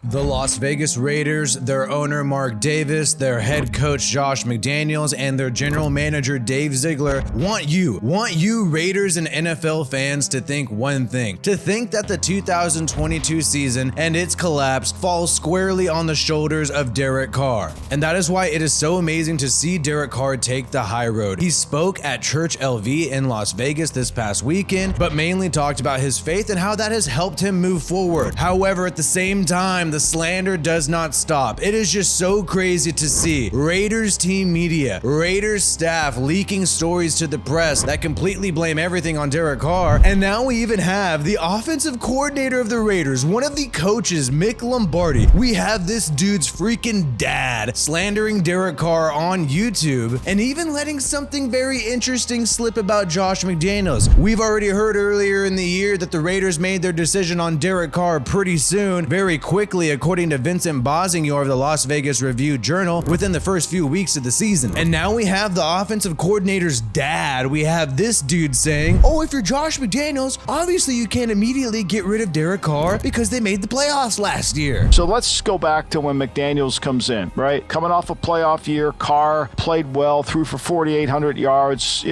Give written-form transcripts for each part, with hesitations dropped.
The Las Vegas Raiders, their owner Mark Davis, their head coach Josh McDaniels, and their general manager Dave Ziegler want you Raiders and NFL fans to think one thing, to think that the 2022 season and its collapse falls squarely on the shoulders of Derek Carr. And that is why it is so amazing to see Derek Carr take the high road. He spoke at Church LV in Las Vegas this past weekend, but mainly talked about his faith and how that has helped him move forward. However, at the same time, the slander does not stop. It is just so crazy to see Raiders team media, Raiders staff leaking stories to the press that completely blame everything on Derek Carr. And now we even have the offensive coordinator of the Raiders, one of the coaches, Mick Lombardi. We have this dude's freaking dad slandering Derek Carr on YouTube and even letting something very interesting slip about Josh McDaniels. We've already heard earlier in the year that the Raiders made their decision on Derek Carr pretty soon, very quickly, according to Vincent Bonsignore of the Las Vegas Review-Journal, within the first few weeks of the season. And now we have the offensive coordinator's dad. We have this dude saying, oh, if you're Josh McDaniels, obviously you can't immediately get rid of Derek Carr because they made the playoffs last year. So let's go back to when McDaniels comes in, right? Coming off a playoff year, Carr played well, threw for 4,800 yards,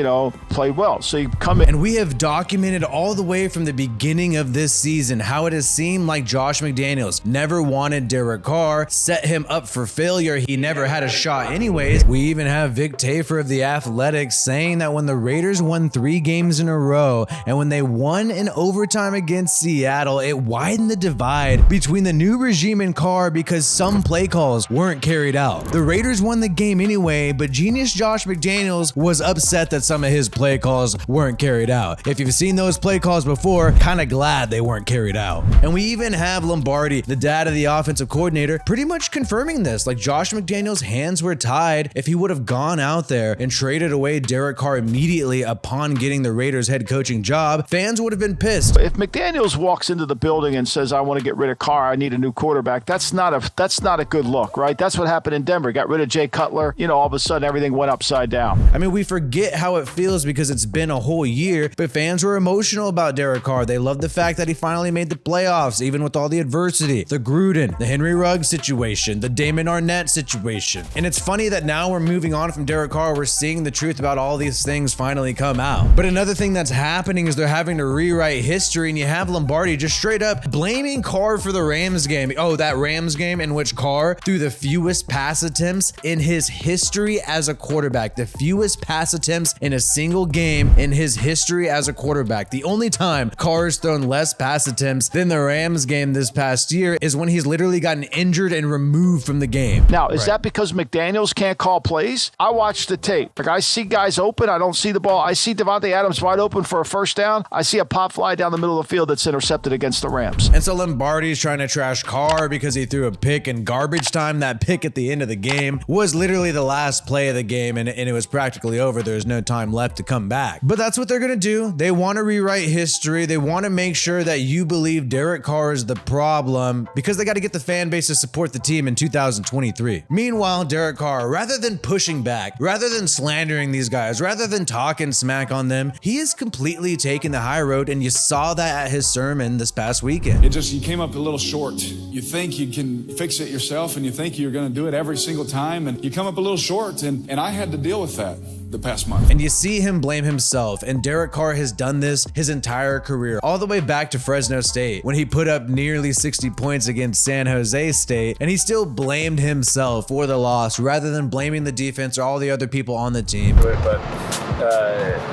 played well. So you come in. And we have documented all the way from the beginning of this season how it has seemed like Josh McDaniels never wanted Derek Carr, set him up for failure. He never had a shot anyways. We even have Vic Tafur of The Athletics saying that when the Raiders won 3 games in a row and when they won in overtime against Seattle, it widened the divide between the new regime and Carr because some play calls weren't carried out. The Raiders won the game anyway, but genius Josh McDaniels was upset that some of his play calls weren't carried out. If you've seen those play calls before, kind of glad they weren't carried out. And we even have Lombardi, the dad of the offensive coordinator, pretty much confirming this. Like, Josh McDaniels' hands were tied. If he would have gone out there and traded away Derek Carr immediately upon getting the Raiders head coaching job, fans would have been pissed. If McDaniels walks into the building and says, I want to get rid of Carr, I need a new quarterback, that's not a good look, right? That's what happened in Denver. Got rid of Jay Cutler, all of a sudden everything went upside down. I mean, we forget how it feels because it's been a whole year, but fans were emotional about Derek Carr. They loved the fact that he finally made the playoffs, even with all the adversity, the Gruden, the Henry Ruggs situation, the Damon Arnett situation. And it's funny that now we're moving on from Derek Carr, we're seeing the truth about all these things finally come out. But another thing that's happening is they're having to rewrite history, and you have Lombardi just straight up blaming Carr for the Rams game. Oh, that Rams game in which Carr threw the fewest pass attempts in his history as a quarterback. The fewest pass attempts in a single game in his history as a quarterback. The only time Carr has thrown less pass attempts than the Rams game this past year is when he's literally gotten injured and removed from the game. Now, is that because McDaniels can't call plays? I watched the tape. Like, I see guys open, I don't see the ball. I see Devontae Adams wide open for a first down. I see a pop fly down the middle of the field that's intercepted against the Rams. And so Lombardi's trying to trash Carr because he threw a pick in garbage time. That pick at the end of the game was literally the last play of the game, and it was practically over. There's no time left to come back. But that's what they're going to do. They want to rewrite history. They want to make sure that you believe Derek Carr is the problem because they got to get the fan base to support the team in 2023. Meanwhile, Derek Carr, rather than pushing back, rather than slandering these guys, rather than talking smack on them, he is completely taking the high road, and you saw that at his sermon this past weekend. You came up a little short. You think you can fix it yourself, and you think you're going to do it every single time, and you come up a little short, and I had to deal with that the past month. And you see him blame himself, and Derek Carr has done this his entire career, all the way back to Fresno State when he put up nearly 60 points against San Jose State, and he still blamed himself for the loss rather than blaming the defense or all the other people on the team. But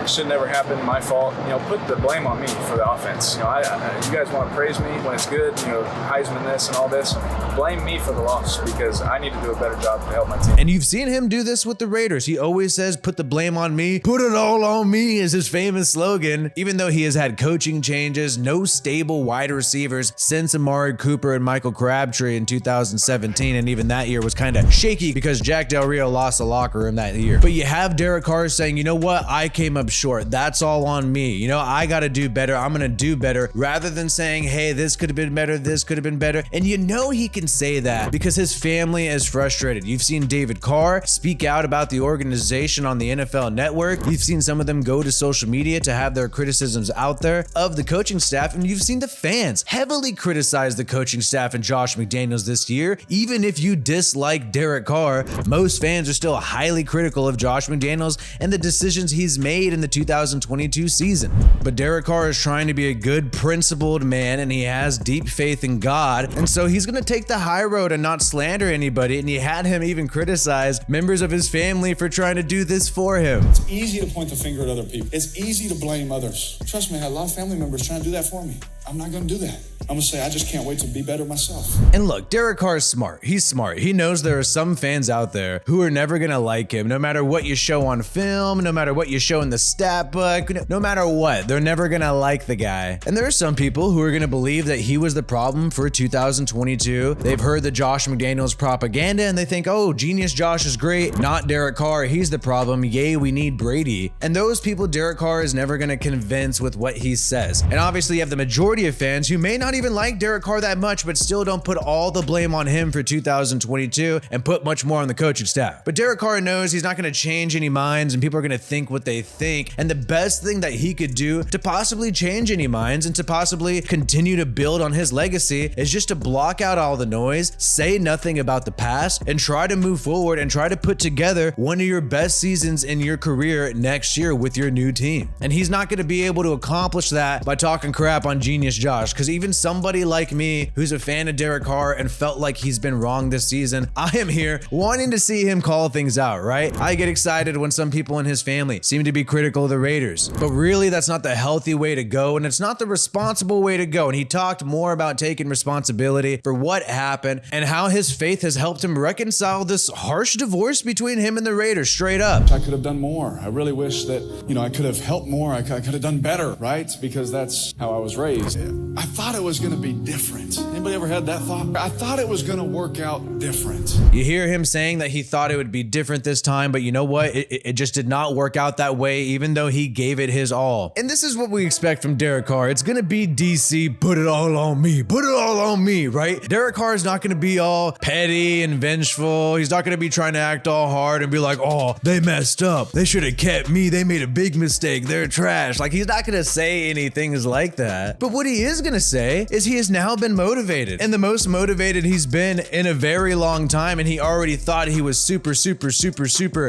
it should never happen. My fault. Put the blame on me for the offense. You guys want to praise me when it's good. Heisman this and all this. Blame me for the loss because I need to do a better job to help my team. And you've seen him do this with the Raiders. He always says, "Put the blame on me. Put it all on me," is his famous slogan. Even though he has had coaching changes, no stable wide receivers since Amari Cooper and Michael Crabtree in 2017, and even that year was kind of shaky because Jack Del Rio lost the locker room that year. But you have Derek Carr saying, you know what? what, I came up short. That's all on me. You know, I got to do better. I'm going to do better, rather than saying, hey, this could have been better. This could have been better. And you know, he can say that because his family is frustrated. You've seen David Carr speak out about the organization on the NFL Network. You've seen some of them go to social media to have their criticisms out there of the coaching staff. And you've seen the fans heavily criticize the coaching staff and Josh McDaniels this year. Even if you dislike Derek Carr, most fans are still highly critical of Josh McDaniels and the decisions he's made in the 2022 season. But Derek Carr is trying to be a good, principled man, and he has deep faith in God. And so he's going to take the high road and not slander anybody. And he had him even criticize members of his family for trying to do this for him. It's easy to point the finger at other people. It's easy to blame others. Trust me, I had a lot of family members trying to do that for me. I'm not going to do that. I'm going to say I just can't wait to be better myself. And look, Derek Carr is smart. He's smart. He knows there are some fans out there who are never going to like him, no matter what you show on film, no matter what you show in the stat book, no matter what. They're never going to like the guy. And there are some people who are going to believe that he was the problem for 2022. They've heard the Josh McDaniels propaganda and they think, oh, genius Josh is great, not Derek Carr. He's the problem. Yay, we need Brady. And those people Derek Carr is never going to convince with what he says. And obviously you have the majority of fans who may not even like Derek Carr that much, but still don't put all the blame on him for 2022 and put much more on the coaching staff. But Derek Carr knows he's not going to change any minds and people are going to think what they think. And the best thing that he could do to possibly change any minds and to possibly continue to build on his legacy is just to block out all the noise, say nothing about the past, and try to move forward and try to put together one of your best seasons in your career next year with your new team. And he's not going to be able to accomplish that by talking crap on Genius Josh, because even somebody like me who's a fan of Derek Carr and felt like he's been wrong this season, I am here wanting to see him call things out, right? I get excited when some people in his family seem to be critical of the Raiders, but really that's not the healthy way to go, and it's not the responsible way to go. And he talked more about taking responsibility for what happened and how his faith has helped him reconcile this harsh divorce between him and the Raiders, straight up. I could have done more. I really wish that, I could have helped more. I could have done better, right? Because that's how I was raised. I thought it was going to be different. Anybody ever had that thought? I thought it was going to work out different. You hear him saying that he thought it would be different this time, but you know what? It just did not work out that way, even though he gave it his all. And this is what we expect from Derek Carr. It's going to be DC, put it all on me, put it all on me, right? Derek Carr is not going to be all petty and vengeful. He's not going to be trying to act all hard and be like, oh, they messed up. They should have kept me. They made a big mistake. They're trash. Like, he's not going to say anything like that. But what he is going to say is he has now been motivated, and the most motivated he's been in a very long time. And he already thought he was super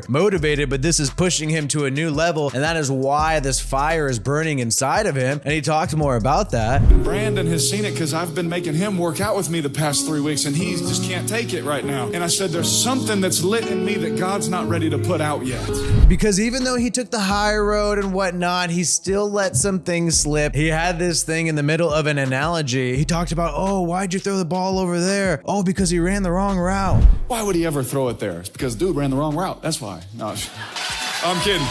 motivated, but this is pushing him to a new level. And that is why this fire is burning inside of him. And he talked more about that. Brandon has seen it because I've been making him work out with me the past 3 weeks, and he just can't take it right now. And I said, there's something that's lit in me that God's not ready to put out yet. Because even though he took the high road and whatnot, he still let some things slip. He had this thing in the middle of an analogy. He talked about, oh, why'd you throw the ball over there? Oh, because he ran the wrong route. Why would he ever throw it there? It's because dude ran the wrong route. That's why. No, I'm kidding.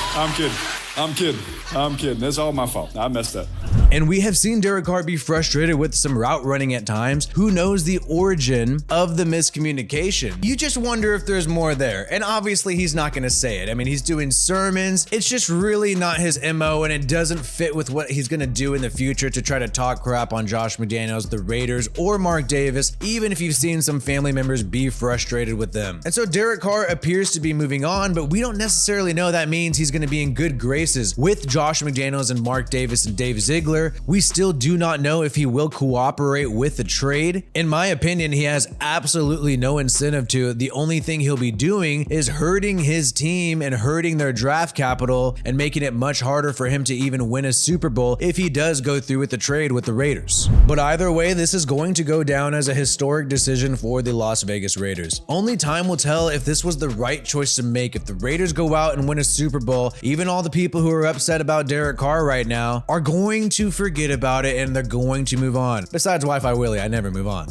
That's all my fault. I messed up. And we have seen Derek Carr be frustrated with some route running at times. Who knows the origin of the miscommunication? You just wonder if there's more there. And obviously he's not going to say it. I mean, he's doing sermons. It's just really not his MO, and it doesn't fit with what he's going to do in the future to try to talk crap on Josh McDaniels, the Raiders, or Mark Davis, even if you've seen some family members be frustrated with them. And so Derek Carr appears to be moving on, but we don't necessarily know that means he's going to be in good graces with Josh McDaniels and Mark Davis and Dave Ziegler. We still do not know if he will cooperate with the trade. In my opinion, he has absolutely no incentive to. The only thing he'll be doing is hurting his team and hurting their draft capital and making it much harder for him to even win a Super Bowl if he does go through with the trade with the Raiders. But either way, this is going to go down as a historic decision for the Las Vegas Raiders. Only time will tell if this was the right choice to make. If the Raiders go out and win a Super Bowl, even all the people who are upset about Derek Carr right now are going to forget about it and they're going to move on. Besides WiFiWillie, I never move on.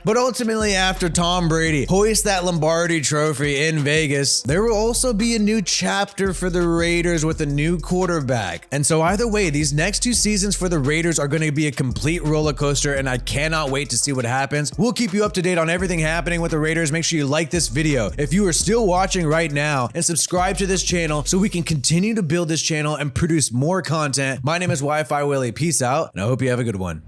But ultimately, after Tom Brady hoists that Lombardi trophy in Vegas, there will also be a new chapter for the Raiders with a new quarterback. And so either way, these next 2 seasons for the Raiders are going to be a complete roller coaster, and I cannot wait to see what happens. We'll keep you up to date on everything happening with the Raiders. Make sure you like this video if you are still watching right now, and subscribe to this channel so we can continue to build this channel and produce more content. My name is WiFiWillie. Peace out, and I hope you have a good one.